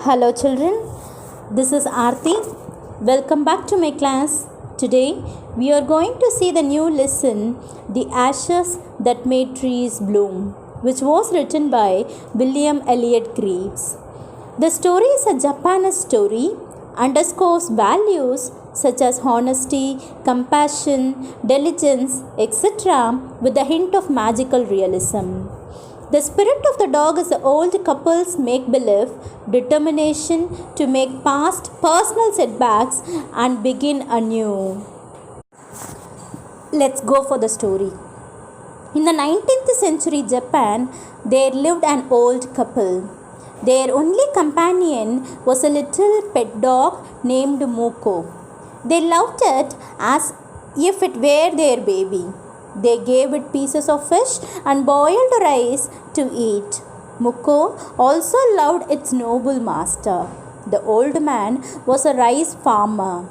Hello children, this is Aarti. Welcome back to my class. Today we are going to see the new lesson, The Ashes That Made Trees Bloom, which was written by William Elliott Greaves. The story is a Japanese story, underscores values such as honesty, compassion, diligence, etc. with a hint of magical realism. The spirit of the dog is the old couple's make-believe determination to make past personal setbacks and begin anew. Let's go for the story. In the 19th century Japan, there lived an old couple. Their only companion was a little pet dog named Muko. They loved it as if it were their baby. They gave it pieces of fish and boiled rice to eat. Muko also loved its noble master. The old man was a rice farmer.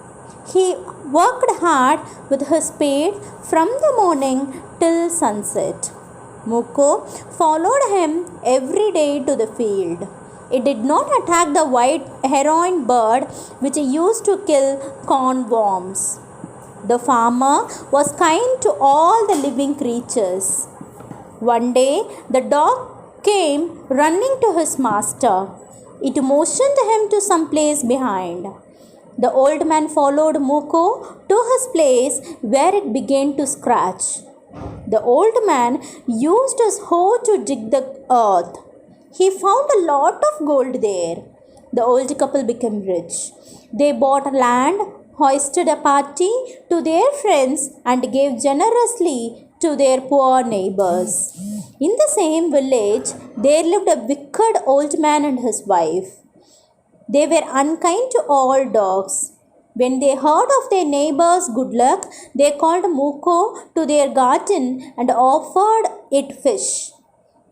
He worked hard with his spade from the morning till sunset. Muko followed him every day to the field. It did not attack the white heron bird which used to kill corn worms. The farmer was kind to all the living creatures. One day, the dog came running to his master. It motioned him to some place behind. The old man followed Muko to his place where it began to scratch. The old man used his hoe to dig the earth. He found a lot of gold there. The old couple became rich. They bought land, hoisted a party to their friends, and gave generously to their poor neighbors. In the same village, there lived a wicked old man and his wife. They were unkind to all dogs. When they heard of their neighbor's good luck, they called Muko to their garden and offered it fish.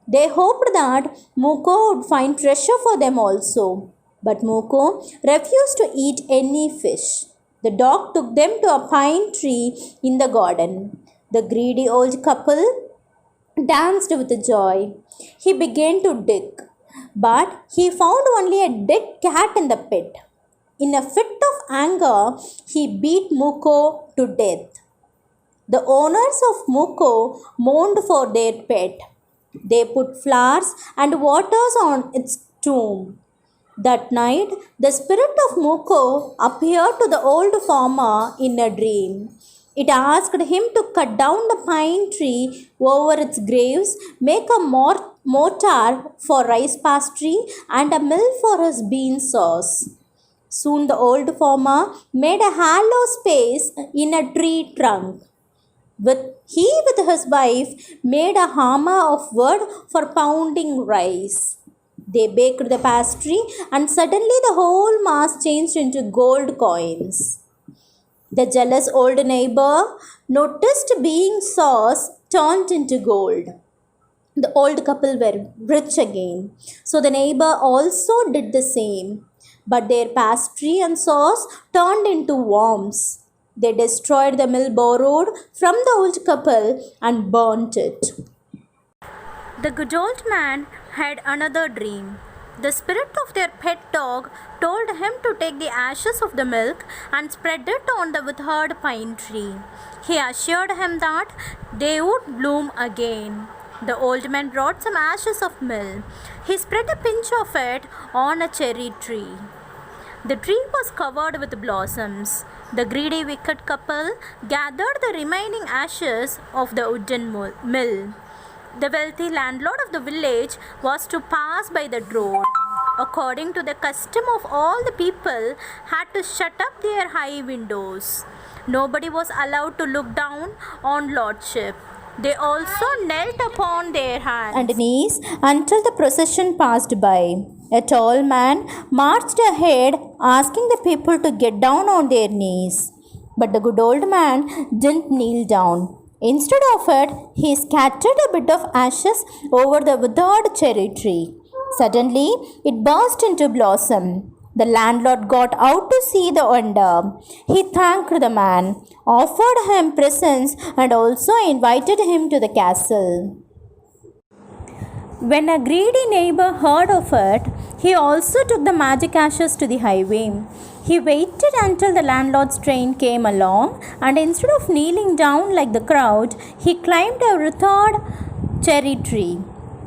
They hoped that Muko would find treasure for them also. But Muko refused to eat any fish. The dog took them to a pine tree in the garden. The greedy old couple danced with joy. He began to dig, but he found only a dead cat in the pit. In a fit of anger, he beat Muko to death. The owners of Muko mourned for their pet. They put flowers and waters on its tomb. That night, the spirit of Muko appeared to the old farmer in a dream. It asked him to cut down the pine tree over its graves, make a mortar for rice pastry, and a mill for his bean sauce. Soon the old farmer made a hollow space in a tree trunk. He with his wife made a hammer of wood for pounding rice. They baked the pastry, and suddenly the whole mass changed into gold coins. The jealous old neighbor noticed being sauce turned into gold. The old couple were rich again, so the neighbor also did the same. But their pastry and sauce turned into worms. They destroyed the mill borrowed from the old couple and burnt it. The good old man had another dream. The spirit of their pet dog told him to take the ashes of the milk and spread it on the withered pine tree. He assured him that they would bloom again. The old man brought some ashes of milk. He spread a pinch of it on a cherry tree. The tree was covered with blossoms. The greedy wicked couple gathered the remaining ashes of the wooden mill. The wealthy landlord of the village was to pass by the road. According to the custom of all the people, had to shut up their high windows. Nobody was allowed to look down on lordship. They also knelt upon their hands and knees until the procession passed by. A tall man marched ahead, asking the people to get down on their knees. But the good old man didn't kneel down. Instead of it, he scattered a bit of ashes over the withered cherry tree. Suddenly, it burst into blossom. The landlord got out to see the wonder. He thanked the man, offered him presents, and also invited him to the castle. When a greedy neighbor heard of it, he also took the magic ashes to the highway. He waited until the landlord's train came along, and instead of kneeling down like the crowd, he climbed a withered cherry tree.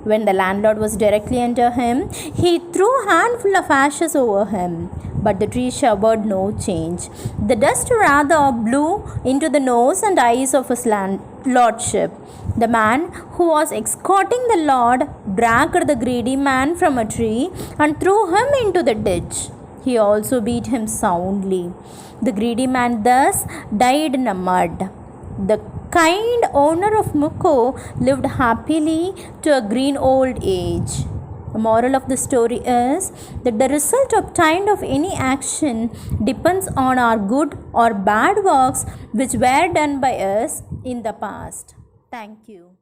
When the landlord was directly under him, he threw a handful of ashes over him, but the tree showered no change. The dust rather blew into the nose and eyes of his lordship. The man who was escorting the lord dragged the greedy man from a tree and threw him into the ditch. He also beat him soundly. The greedy man thus died in the mud. The kind owner of Mukko lived happily to a green old age. The moral of the story is that the result obtained of any action depends on our good or bad works which were done by us in the past. Thank you.